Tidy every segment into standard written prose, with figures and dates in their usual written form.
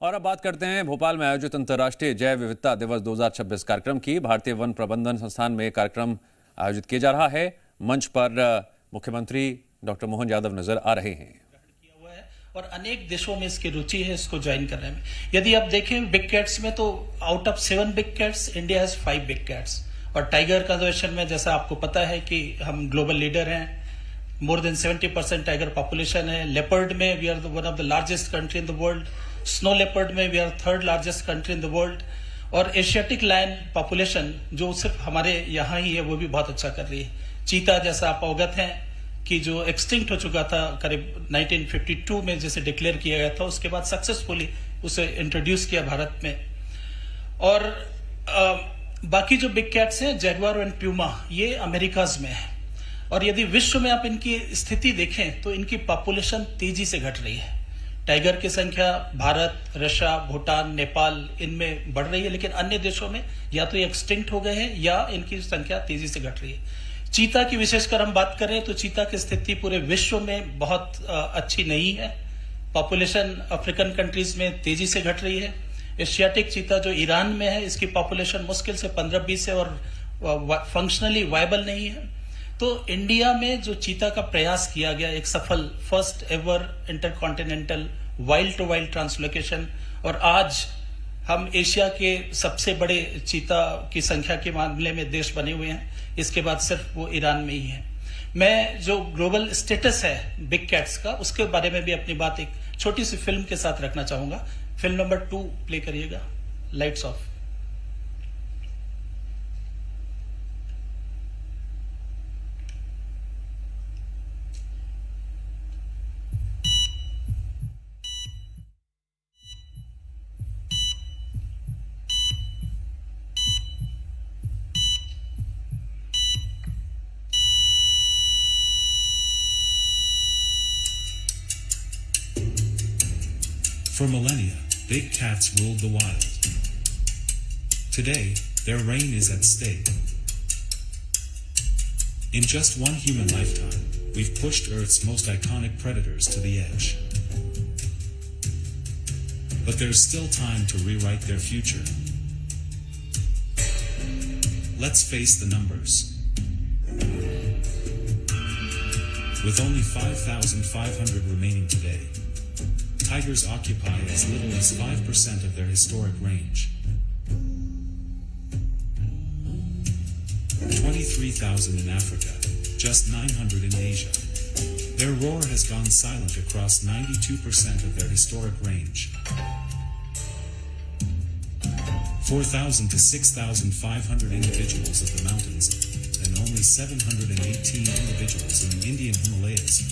और अब बात करते हैं भोपाल में आयोजित अंतर्राष्ट्रीय जैव विविधता दिवस 2026 कार्यक्रम की। भारतीय वन प्रबंधन संस्थान में कार्यक्रम आयोजित किया जा रहा है। मंच पर मुख्यमंत्री डॉक्टर मोहन यादव नजर आ रहे हैं और अनेक देशों में इसकी रुचि है इसको ज्वाइन करने में। यदि आप देखें बिग कैट्स में तो out of 7 big cats India has 5 big cats. और टाइगर कंजर्वेशन में जैसा आपको पता है कि हम ग्लोबल लीडर हैं, मोर देन 70% टाइगर पॉपुलेशन है। लेपर्ड में we are one of the largest country in the world. Snow leopard में we are 3rd largest country in the world. और एशियाटिक लायन पॉपुलेशन जो सिर्फ हमारे यहाँ ही है वो भी बहुत अच्छा कर रही है। चीता जैसा आप अवगत हैं कि जो एक्सटिंक्ट हो चुका था करीब 1952 में जैसे डिक्लेयर किया गया था, उसके बाद सक्सेसफुली उसे इंट्रोड्यूस किया भारत में। और बाकी जो बिग कैट्स हैं जैगुआर एंड प्यूमा ये अमेरिकाज में है। और यदि विश्व में आप इनकी स्थिति देखें तो इनकी पॉपुलेशन तेजी से घट रही है। टाइगर की संख्या भारत, रशिया, भूटान, नेपाल इनमें बढ़ रही है, लेकिन अन्य देशों में या तो ये एक्सटिंक्ट हो गए हैं या इनकी संख्या तेजी से घट रही है। चीता की विशेषकर हम बात करें तो चीता की स्थिति पूरे विश्व में बहुत अच्छी नहीं है। पॉपुलेशन अफ्रीकन कंट्रीज में तेजी से घट रही है। एशियाटिक चीता जो ईरान में है इसकी पॉपुलेशन मुश्किल से 15-20 है और फंक्शनली वायबल नहीं है। तो इंडिया में जो चीता का प्रयास किया गया, एक सफल first ever intercontinental wild to wild translocation, और आज हम एशिया के सबसे बड़े चीता की संख्या के मामले में देश बने हुए हैं। इसके बाद सिर्फ वो ईरान में ही है। मैं जो ग्लोबल स्टेटस है बिग कैट्स का उसके बारे में भी अपनी बात एक छोटी सी फिल्म के साथ रखना चाहूंगा। फिल्म नंबर 2 प्ले करिएगा, lights off. For millennia, big cats ruled the wild. Today, their reign is at stake. In just one human lifetime, we've pushed Earth's most iconic predators to the edge. But there's still time to rewrite their future. Let's face the numbers. With only 5,500 remaining today, tigers occupy as little as 5% of their historic range. 23,000 in Africa, just 900 in Asia. Their roar has gone silent across 92% of their historic range. 4,000 to 6,500 individuals of the mountains, and only 718 individuals in the Indian Himalayas,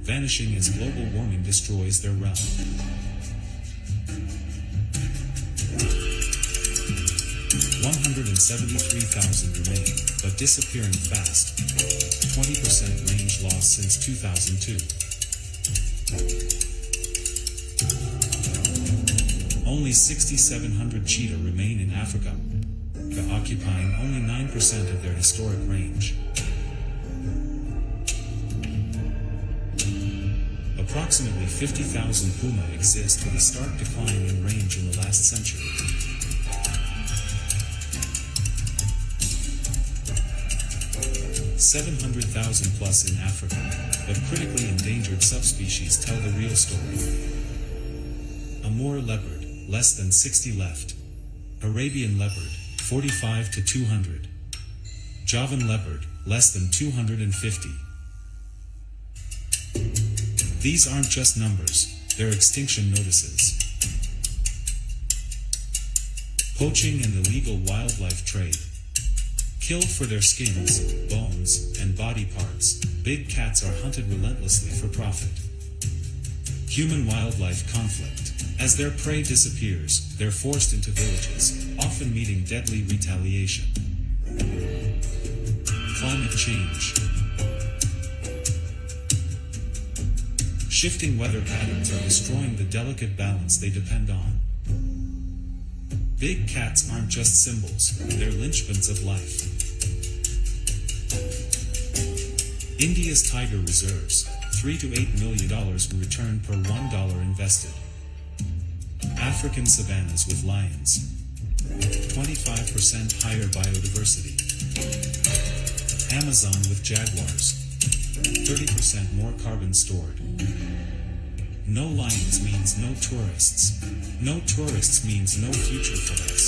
vanishing as global warming destroys their realm. $173,000 remain, but disappearing fast. 20% range loss since 2002. Only 6,700 cheetah remain in Africa, occupying only 9% of their historic range. Approximately 50,000 puma exist with a stark decline in range in the last century. $700,000 plus in Africa, but critically endangered subspecies tell the real story. Amur leopard, less than 60 left. Arabian leopard, 45 to 200. Javan leopard, less than 250. These aren't just numbers, they're extinction notices. Poaching and illegal wildlife trade. Killed for their skins, bones, and body parts, big cats are hunted relentlessly for profit. Human-wildlife conflict. As their prey disappears, they're forced into villages, often meeting deadly retaliation. Climate change. Shifting weather patterns are destroying the delicate balance they depend on. Big cats aren't just symbols, they're linchpins of life. India's tiger reserves, $3 to $8 million in return per $1 in invested. African savannas with lions. 25% higher biodiversity. Amazon with jaguars. 30% more carbon stored. No lions means no tourists. No tourists means no future for us.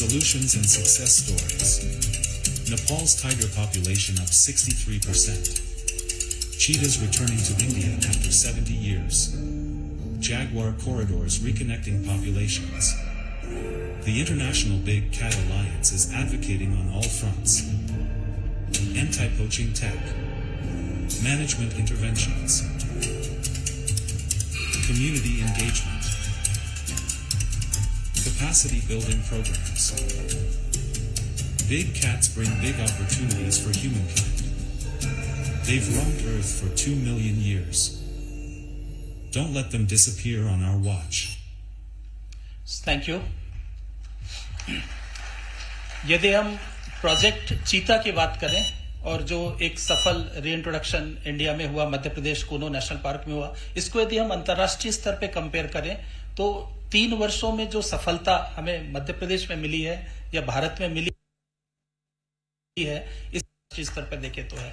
Solutions and success stories. Nepal's tiger population up 63%. Cheetahs returning to India after 70 years. Jaguar corridors reconnecting populations. The International Big Cat Alliance is advocating on all fronts. Anti-poaching tech. Management interventions. Community engagement. Capacity building programs. Big cats bring big opportunities for humankind. They've roamed Earth for 2 million years. Don't let them disappear on our watch. Thank you. यदि हम project चीता की बात करें और जो एक सफल रीइंट्रोडक्शन इंडिया में हुआ, मध्य प्रदेश कूनो नेशनल पार्क में हुआ, इसको यदि हम अंतर्राष्ट्रीय स्तर पे कंपेयर करें तो 3 वर्षों में जो सफलता हमें मध्य प्रदेश में मिली है या भारत में मिली है, इस स्तर पर देखें तो है।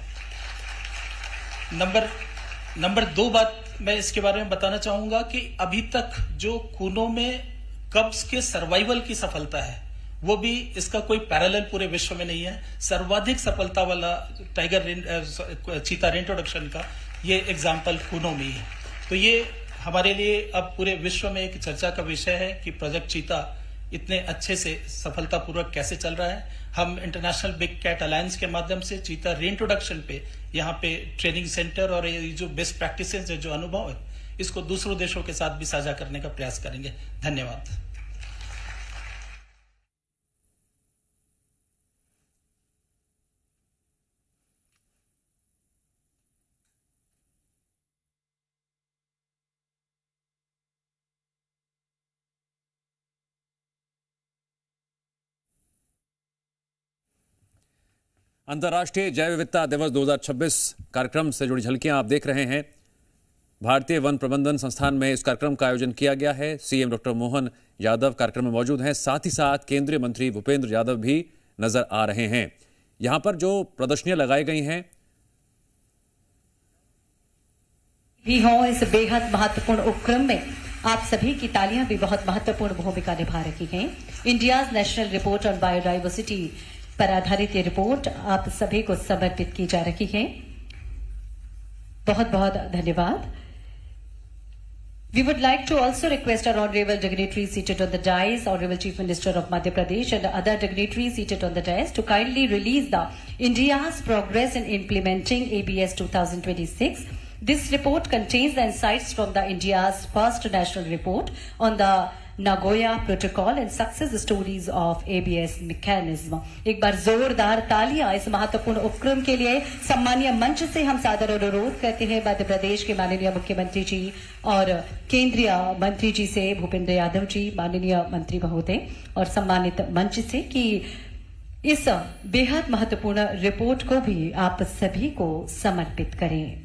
नंबर 2 बात मैं इसके बारे में बताना चाहूंगा कि अभी तक जो कूनो में कब्स के सर्वाइवल की सफलता है वो भी इसका कोई पैरेलल पूरे विश्व में नहीं है। सर्वाधिक सफलता वाला टाइगर चीता रीइंट्रोडक्शन का ये एग्जाम्पल कूनो में ही है। तो ये हमारे लिए अब पूरे विश्व में एक चर्चा का विषय है कि प्रोजेक्ट चीता इतने अच्छे से सफलतापूर्वक कैसे चल रहा है। हम इंटरनेशनल बिग कैट अलायंस के माध्यम से चीता रीइंट्रोडक्शन पे यहाँ पे ट्रेनिंग सेंटर और ये जो बेस्ट प्रैक्टिसेस है, जो अनुभव है, इसको दूसरों देशों के साथ भी साझा करने का प्रयास करेंगे। धन्यवाद। अंतर्राष्ट्रीय जैव विविधता दिवस 2026 कार्यक्रम से जुड़ी झलकियां आप देख रहे हैं। भारतीय वन प्रबंधन संस्थान में इस कार्यक्रम का आयोजन किया गया है। सीएम डॉक्टर मोहन यादव कार्यक्रम में मौजूद हैं। साथ ही साथ केंद्रीय मंत्री भूपेंद्र यादव भी नजर आ रहे हैं। यहां पर जो प्रदर्शनियां लगाई गई हैं भी हो, इस बेहद महत्वपूर्ण उपक्रम में आप सभी की तालियां भी बहुत महत्वपूर्ण भूमिका निभा रही हैं। India's national report on biodiversity पर आधारित ये रिपोर्ट आप सभी को समर्पित की जा रही है। बहुत बहुत धन्यवाद। We would like to also request our honorable dignitaries seated on the dais, Honorable Chief Minister of Madhya Pradesh and other dignitaries seated on the dais to kindly release the India's progress in implementing ABS 2026. This report contains the insights from the India's first national report on the Nagoya Protocol and success stories of ABS mechanism. एक बार जोरदार तालियां इस महत्वपूर्ण उपक्रम के लिए। सम्मानीय मंच से हम सादर अनुरोध करते हैं मध्य प्रदेश के माननीय मुख्यमंत्री जी और केंद्रीय मंत्री जी से, भूपेंद्र यादव जी, माननीय मंत्री महोदय, और सम्मानित मंच से कि इस बेहद महत्वपूर्ण रिपोर्ट को भी आप सभी को समर्पित करें।